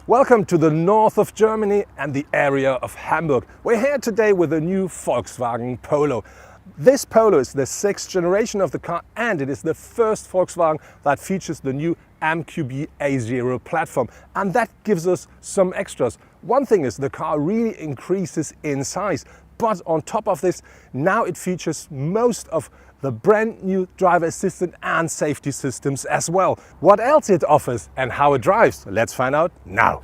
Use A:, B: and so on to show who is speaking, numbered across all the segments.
A: Welcome to the north of Germany and the area of Hamburg. We're here today with a new Volkswagen Polo. This Polo is the 6th generation of the car and it is the first Volkswagen that features the new MQB A0 platform, and that gives us some extras. One thing is the car really increases in size, but on top of this now it features most of the brand new driver assistant and safety systems as well. What else it offers and how it drives, let's find out now.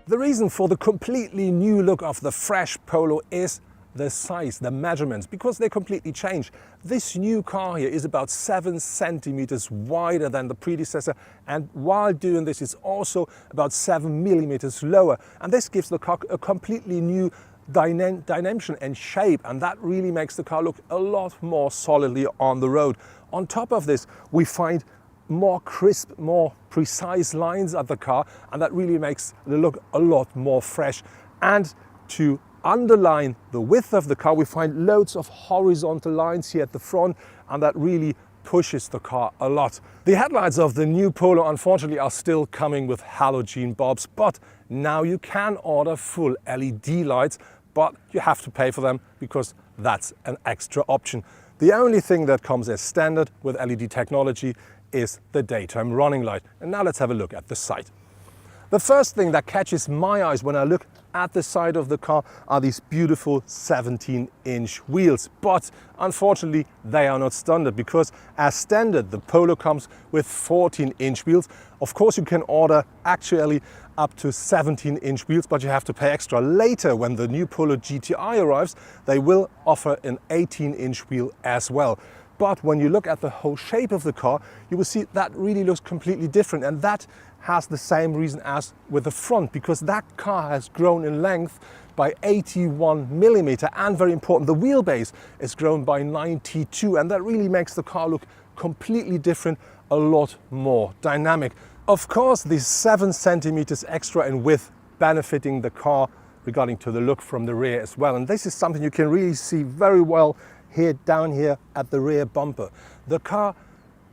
A: The reason for the completely new look of the fresh Polo is the size, the measurements, because they completely changed. This new car here is about 7 centimeters wider than the predecessor, and while doing this it's also about 7 millimeters lower, and this gives the car a completely new dimension and shape, and that really makes the car look a lot more solidly on the road. On top of this, we find more crisp, more precise lines at the car, and that really makes the look a lot more fresh. And to underline the width of the car, we find loads of horizontal lines here at the front, and that really pushes the car a lot. The headlights of the new Polo unfortunately are still coming with halogen bulbs, but now you can order full LED lights, but you have to pay for them because that's an extra option. The only thing that comes as standard with LED technology is the daytime running light. And now let's have a look at the side. The first thing that catches my eyes when I look at the side of the car are these beautiful 17-inch wheels, but unfortunately they are not standard, because as standard the Polo comes with 14-inch wheels. Of course you can order actually up to 17-inch wheels, but you have to pay extra. Later, when the new Polo GTI arrives, they will offer an 18-inch wheel as well. But when you look at the whole shape of the car, you will see that really looks completely different, and that has the same reason as with the front, because that car has grown in length by 81 millimeter, and very important, the wheelbase is grown by 92, and that really makes the car look completely different, a lot more dynamic. Of course, these 7 centimeters extra in width benefiting the car regarding to the look from the rear as well, and this is something you can really see very well here down here at the rear bumper. The car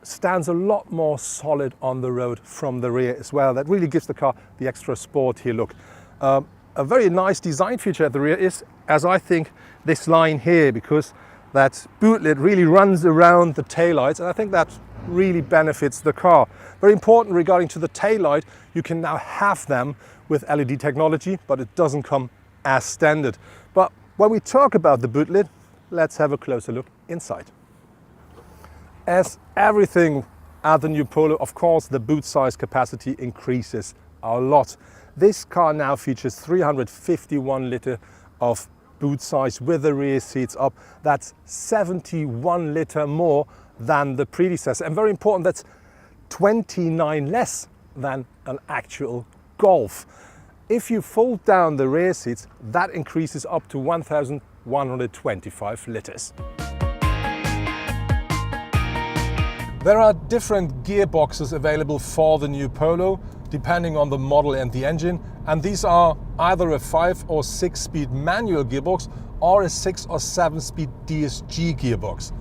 A: stands a lot more solid on the road from the rear as well. That really gives the car the extra sporty look. A very nice design feature at the rear is, as I think, this line here, because that boot lid really runs around the taillights, and I think that really benefits the car. Very important regarding to the taillight, you can now have them with LED technology, but it doesn't come as standard. But when we talk about the boot lid, let's have a closer look inside. As everything at the new Polo, of course, the boot size capacity increases a lot. This car now features 351 liter of boot size with the rear seats up. That's 71 liter more than the predecessor. And very important, that's 29 less than an actual Golf. If you fold down the rear seats, that increases up to 1,125 liters. There are different gearboxes available for the new Polo, depending on the model and the engine, and these are either a 5 or 6 speed manual gearbox or a 6 or 7 speed DSG gearbox.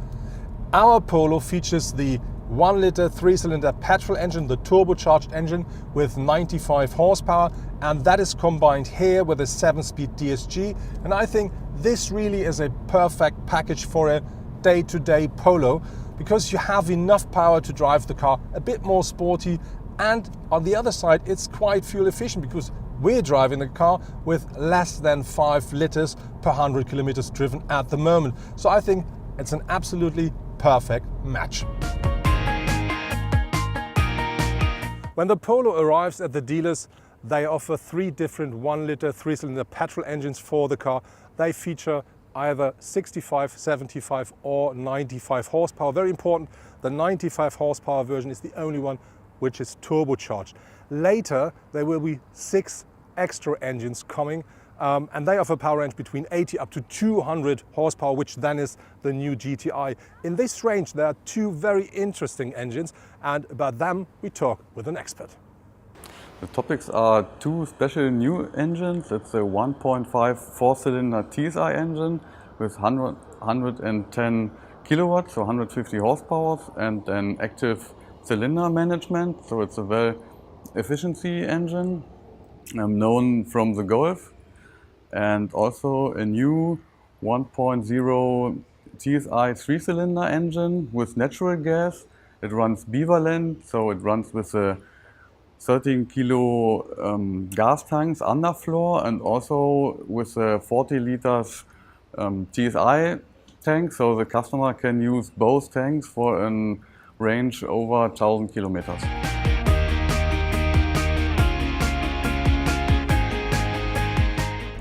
A: Our Polo features the 1 liter 3-cylinder petrol engine, the turbocharged engine with 95 horsepower, and that is combined here with a 7-speed DSG, and I think this really is a perfect package for a day-to-day Polo, because you have enough power to drive the car a bit more sporty, and on the other side it's quite fuel efficient, because we're driving the car with less than 5 liters per 100 kilometers driven at the moment. So I think it's an absolutely perfect match. When the Polo arrives at the dealers, they offer 3 different 1 liter 3-cylinder petrol engines for the car. They feature either 65, 75 or 95 horsepower. Very important, the 95 horsepower version is the only one which is turbocharged. Later there will be 6 extra engines coming, and they offer power range between 80 up to 200 horsepower, which then is the new GTI. In this range there are 2 very interesting engines, and about them we talk with an expert.
B: The topics are 2 special new engines. It's a 1.5 4-cylinder TSI engine with 110 kilowatts, so 150 horsepower, and an active cylinder management, so it's a very efficiency engine known from the Golf, and also a new 1.0 TSI 3-cylinder engine with natural gas. It runs bivalent, so it runs with a 13 kilo gas tanks underfloor and also with a 40 liters TSI tank, so the customer can use both tanks for a range over 1,000 kilometers.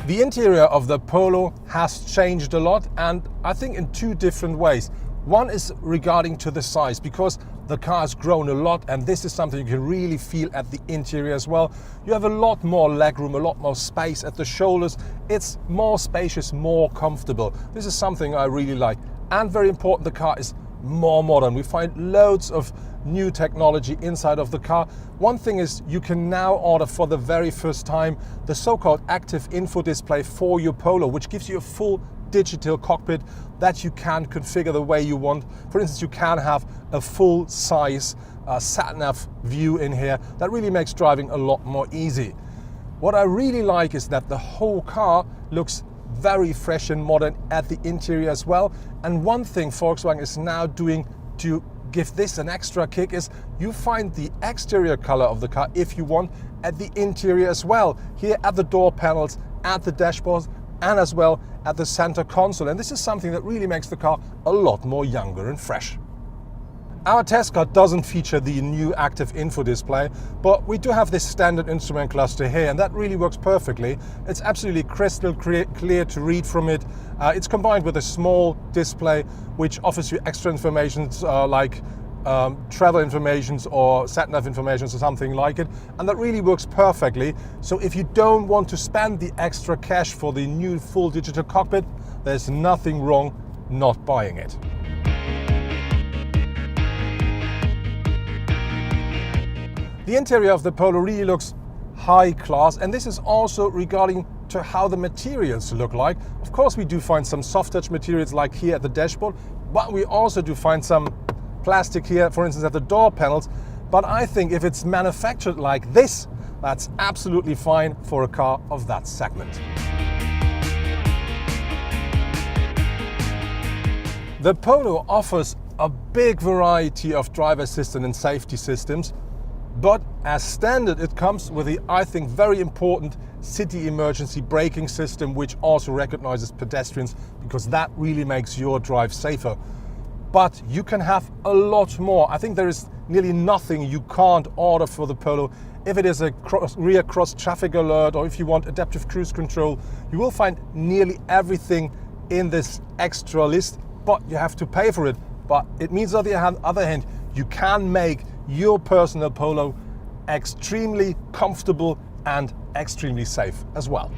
A: The interior of the Polo has changed a lot, and I think in two different ways. One is regarding to the size, because the car has grown a lot, and this is something you can really feel at the interior as well. You have a lot more legroom, a lot more space at the shoulders. It's more spacious, more comfortable. This is something I really like. And very important, the car is more modern. We find loads of new technology inside of the car. One thing is you can now order for the very first time the so-called active info display for your Polo, which gives you a full digital cockpit that you can configure the way you want. For instance, you can have a full-size sat-nav view in here. That really makes driving a lot more easy. What I really like is that the whole car looks very fresh and modern at the interior as well. And one thing Volkswagen is now doing to give this an extra kick is you find the exterior color of the car, if you want, at the interior as well. Here at the door panels, at the dashboards, and as well at the center console. And this is something that really makes the car a lot more younger and fresh. Our test car doesn't feature the new active info display, but we do have this standard instrument cluster here, and that really works perfectly. It's absolutely crystal clear to read from it. It's combined with a small display which offers you extra information like travel information or sat-nav information or something like it, and that really works perfectly. So if you don't want to spend the extra cash for the new full digital cockpit, there's nothing wrong not buying it. The interior of the Polo really looks high class, and this is also regarding to how the materials look like. Of course, we do find some soft touch materials like here at the dashboard, but we also do find some plastic here, for instance, at the door panels. But I think if it's manufactured like this, that's absolutely fine for a car of that segment. The Polo offers a big variety of driver assistance and safety systems, but as standard it comes with the, I think, very important city emergency braking system, which also recognizes pedestrians, because that really makes your drive safer. But you can have a lot more. I think there is nearly nothing you can't order for the Polo. If it is a rear cross traffic alert, or if you want adaptive cruise control, you will find nearly everything in this extra list, but you have to pay for it. But it means on the other hand, you can make your personal Polo extremely comfortable and extremely safe as well.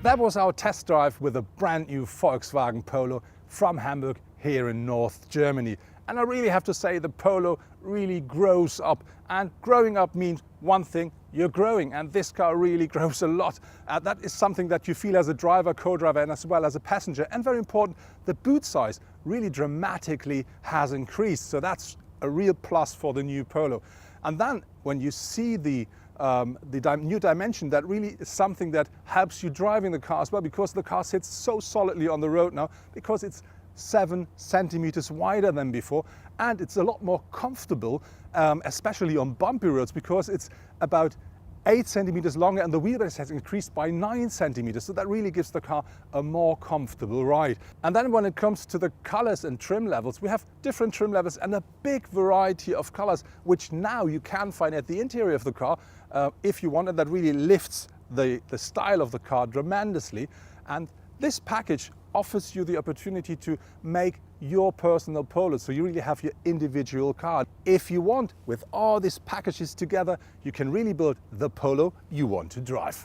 A: That was our test drive with a brand new Volkswagen Polo from Hamburg here in North Germany. And I really have to say the Polo really grows up, and growing up means one thing: you're growing, and this car really grows a lot. That is something that you feel as a driver, co-driver, and as well as a passenger. And very important, the boot size really dramatically has increased. So that's a real plus for the new Polo. And then when you see the new dimension, that really is something that helps you driving the car as well, because the car sits so solidly on the road now, because it's 7 centimeters wider than before, and it's a lot more comfortable, especially on bumpy roads, because it's about 8 centimeters longer, and the wheelbase has increased by 9 centimeters. So that really gives the car a more comfortable ride. And then when it comes to the colors and trim levels, we have different trim levels and a big variety of colors, which now you can find at the interior of the car if you want, and that really lifts the style of the car tremendously. And this package offers you the opportunity to make your personal Polo, so you really have your individual car. If you want, with all these packages together, you can really build the Polo you want to drive.